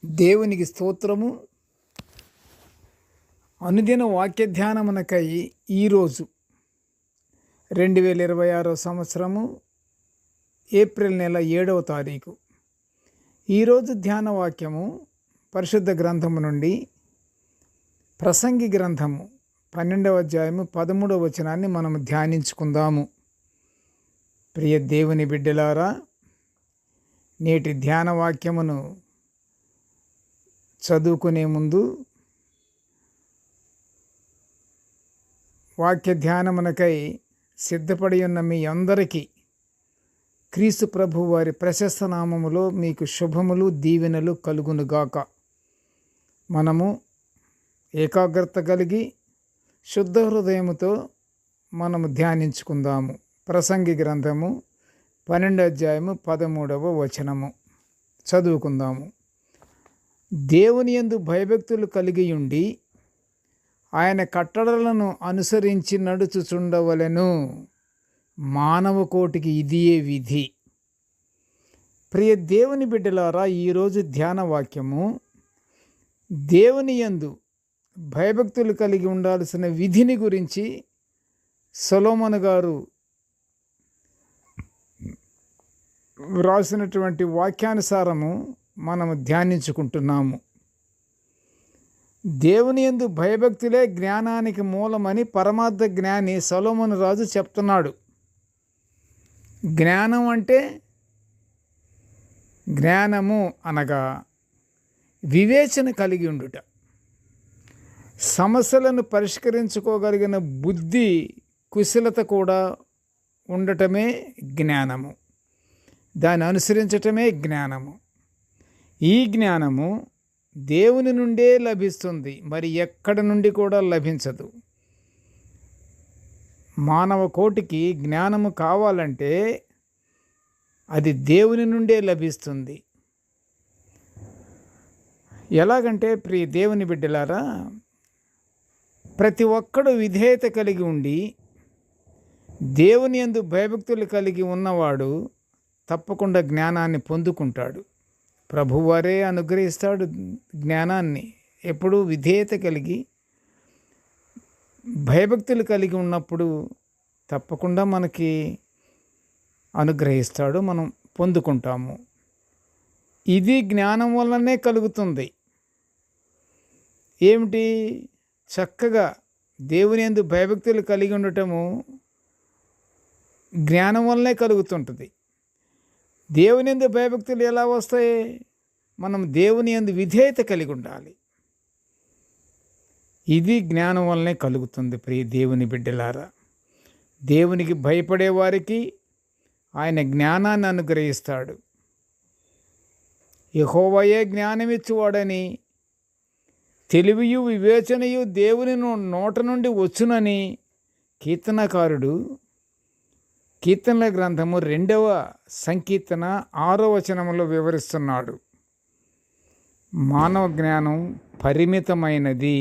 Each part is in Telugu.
దేవునికి స్తోత్రము. అనుదిన వాక్య ధ్యానమునకై ఈరోజు 2026 సంవత్సరము ఏప్రిల్ నెల 7వ తారీఖు. ఈరోజు ధ్యాన వాక్యము పరిశుద్ధ గ్రంథము నుండి ప్రసంగి గ్రంథము 12వ అధ్యాయము 13వ వచనాన్ని మనము ధ్యానించుకుందాము. ప్రియ దేవుని బిడ్డలారా, నేటి ధ్యాన వాక్యమును చదువుకునే ముందు వాక్య ధ్యానమునకై సిద్ధపడి ఉన్న మీ అందరికీ క్రీస్తు ప్రభు వారి ప్రశస్త నామములో మీకు శుభములు దీవెనలు కలుగునుగాక. మనము ఏకాగ్రత కలిగి శుద్ధ హృదయముతో మనము ధ్యానించుకుందాము. ప్రసంగి గ్రంథము 12వ అధ్యాయము 13వ వచనము చదువుకుందాము. దేవుని యందు భయభక్తులు కలిగి ఉండి ఆయన కట్టడలను అనుసరించి నడుచుచుండవలెను. మానవ కోటికి ఇదియే విధి. ప్రియ దేవుని బిడ్డలారా, ఈరోజు ధ్యాన వాక్యము దేవుని యందు భయభక్తులు కలిగి ఉండాల్సిన విధిని గురించి సొలొమోను గారు వ్రాసినటువంటి వాక్యానుసారము మనము ధ్యానించుకుంటున్నాము. దేవుని యందు భయభక్తులే జ్ఞానానికి మూలమని పరమార్థ జ్ఞాని సొలొమోను రాజు చెప్తున్నాడు. జ్ఞానం అంటే, జ్ఞానము అనగా వివేచన కలిగి ఉండుట, సమస్యలను పరిష్కరించుకోగలిగిన బుద్ధి కుశలత కూడా ఉండటమే జ్ఞానము. దాన్ని అనుసరించటమే జ్ఞానము. ఈ జ్ఞానము దేవుని నుండే లభిస్తుంది, మరి ఎక్కడి నుండి కూడా లభించదు. మానవ కోటికి జ్ఞానము కావాలంటే అది దేవుని నుండే లభిస్తుంది. ఎలాగంటే, ప్రియ దేవుని బిడ్డలారా, ప్రతి ఒక్కడు విధేయత కలిగి ఉండి దేవుని యందు భయభక్తులు కలిగి ఉన్నవాడు తప్పకుండా జ్ఞానాన్ని పొందుకుంటాడు. ప్రభువారే అనుగ్రహిస్తాడు జ్ఞానాన్ని. ఎప్పుడూ విధేయత కలిగి భయభక్తులు కలిగి ఉన్నప్పుడు తప్పకుండా మనకి అనుగ్రహిస్తాడు, మనం పొందుకుంటాము. ఇది జ్ఞానం వల్లనే కలుగుతుంది. ఏమిటి? చక్కగా దేవుని యందు భయభక్తులు కలిగి ఉండటము జ్ఞానం వల్లనే కలుగుతుంటుంది. దేవుని యందు భయభక్తులు ఎలా వస్తాయి? మనం దేవుని యందు విధేయత కలిగి ఉండాలి. ఇది జ్ఞానం వల్లనే కలుగుతుంది. ప్రియ దేవుని బిడ్డలారా, దేవునికి భయపడే వారికి ఆయన జ్ఞానాన్ని అనుగ్రహిస్తాడు. యెహోవాయే జ్ఞానమిచ్చువాడని, తెలివియు వివేచనయు దేవుని నోట నుండి వచ్చునని కీర్తనకారుడు కీర్తనల గ్రంథము 2వ సంకీర్తన 6వ వచనములో వివరిస్తున్నాడు. మానవ జ్ఞానం పరిమితమైనది,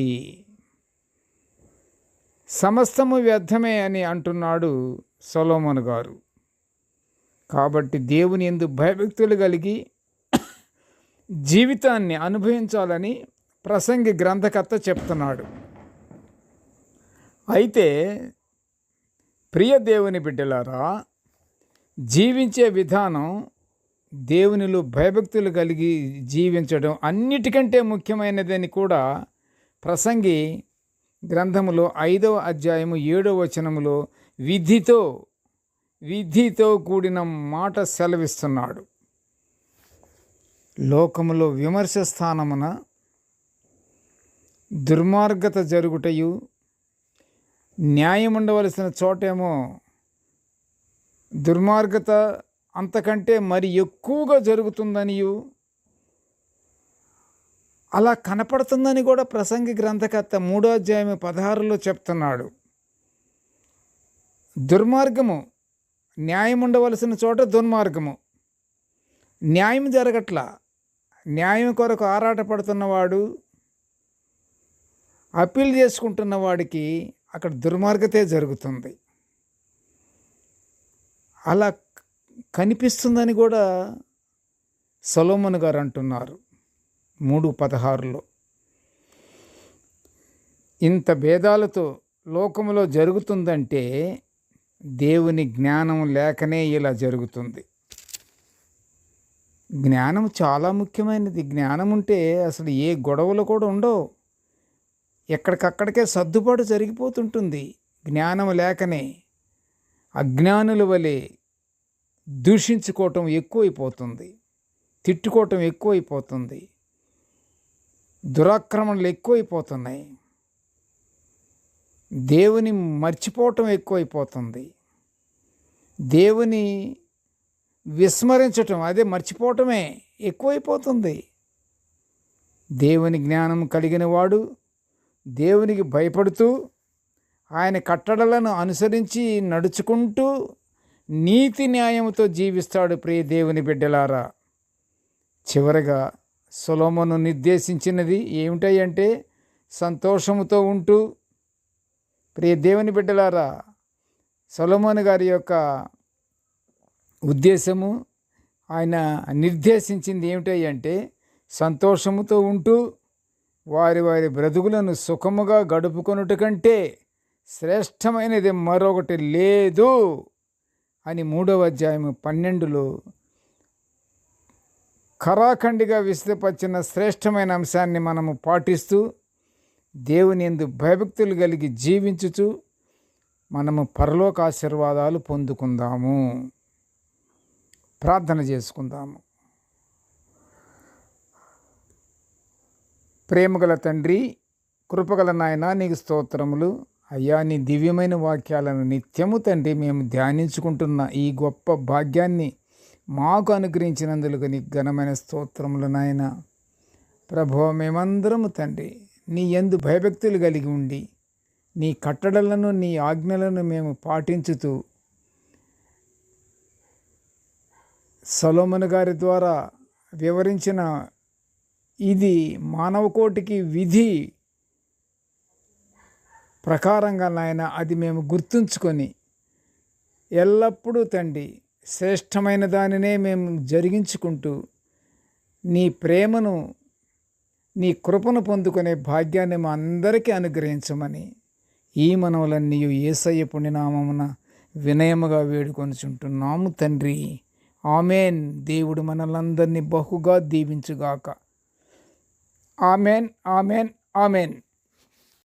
సమస్తము వ్యర్థమే అని అంటున్నాడు సొలొమోను గారు. కాబట్టి దేవుని యందు భయభక్తులు కలిగి జీవితాన్ని అనుభవించాలని ప్రసంగి గ్రంథకర్త చెప్తున్నాడు. అయితే ప్రియ దేవుని బిడ్డలారా, జీవించే విధానం దేవునిలో భయభక్తులు కలిగి జీవించడం అన్నిటికంటే ముఖ్యమైనదని కూడా ప్రసంగి గ్రంథములో 5వ అధ్యాయము 7వ వచనములో విధితో కూడిన మాట సెలవిస్తున్నాడు. లోకములో విమర్శ స్థానమున దుర్మార్గత జరుగుటయు, న్యాయం ఉండవలసిన చోటేమో దుర్మార్గత అంతకంటే మరి ఎక్కువగా జరుగుతుందనియు, అలా కనపడుతుందని కూడా ప్రసంగి గ్రంథకర్త 3వ అధ్యాయం 16లో చెప్తున్నాడు. దుర్మార్గము, న్యాయం ఉండవలసిన చోట దుర్మార్గము, న్యాయం జరగట్లా. న్యాయం కొరకు ఆరాటపడుతున్నవాడు, అప్పీల్ చేసుకుంటున్న వాడికి అక్కడ దుర్మార్గతే జరుగుతుంది. అలా కనిపిస్తుందని కూడా సొలొమోను గారు అంటున్నారు. 3:16. ఇంత భేదాలతో లోకములో జరుగుతుందంటే దేవుని జ్ఞానం లేకనే ఇలా జరుగుతుంది. జ్ఞానం చాలా ముఖ్యమైనది. జ్ఞానం ఉంటే అసలు ఏ గొడవలు కూడా ఉండవు. ఎక్కడికక్కడికే సర్దుబాటు జరిగిపోతుంటుంది. జ్ఞానం లేకనే అజ్ఞానుల వలె దూషించుకోవటం ఎక్కువైపోతుంది, తిట్టుకోవటం ఎక్కువైపోతుంది, దురాక్రమణలు ఎక్కువైపోతున్నాయి, దేవుని మర్చిపోవటం ఎక్కువైపోతుంది, దేవుని విస్మరించటం, అదే మర్చిపోవటమే ఎక్కువైపోతుంది. దేవుని జ్ఞానం కలిగిన వాడు దేవునికి భయపడుతూ ఆయన కట్టడలను అనుసరించి నడుచుకుంటూ నీతి న్యాయముతో జీవిస్తాడు. ప్రియ దేవుని బిడ్డలారా, చివరగా సొలొమోను నిర్దేశించినది ఏమిటంటే సంతోషముతో ఉంటూ, ప్రియ దేవుని బిడ్డలారా, సొలొమోను గారి యొక్క ఉద్దేశము, ఆయన నిర్దేశించింది ఏమిటంటే సంతోషముతో ఉంటూ వారి వారి బ్రతుకులను సుఖముగా గడుపుకొనుట కంటే శ్రేష్టమైనది మరొకటి లేదు అని 3వ అధ్యాయము 12లో ఖరాఖండిగా విశదపరిచిన శ్రేష్టమైన అంశాన్ని మనము పాటిస్తూ దేవుని యందు భయభక్తులు కలిగి జీవించుచు మనము పరలోక ఆశీర్వాదాలు పొందుకుందాము. ప్రార్థన చేసుకుందాము. ప్రేమగల తండ్రి, కృపగల నాయన, నీకు స్తోత్రములు అయ్యా. నీ దివ్యమైన వాక్యాలను నిత్యము తండ్రి మేము ధ్యానించుకుంటున్న ఈ గొప్ప భాగ్యాన్ని మాకు అనుగ్రహించినందుకు నీకు ఘనమైన స్తోత్రములు నాయన. ప్రభువా, మేమందరము తండ్రి నీ యందు భయభక్తులు కలిగి ఉండి నీ కట్టడలను నీ ఆజ్ఞలను మేము పాటించుతూ సొలొమోను గారి ద్వారా వివరించిన ఇది మానవకోటికి విధి ప్రకారంగా నాయన అది మేము గుర్తుంచుకొని ఎల్లప్పుడూ తండ్రి శ్రేష్టమైన దానినే మేము జరిగించుకుంటూ నీ ప్రేమను నీ కృపను పొందుకునే భాగ్యాన్ని మా అందరికీ అనుగ్రహించమని ఈ మనవులన్నీ యేసయ్య పుణ్యనామమున వినయముగా వేడుకొనుచుంటున్నాము తండ్రి. ఆమెన్. దేవుడు మనలందరినీ బహుగా దీవించుగాక. Amen, amen, amen.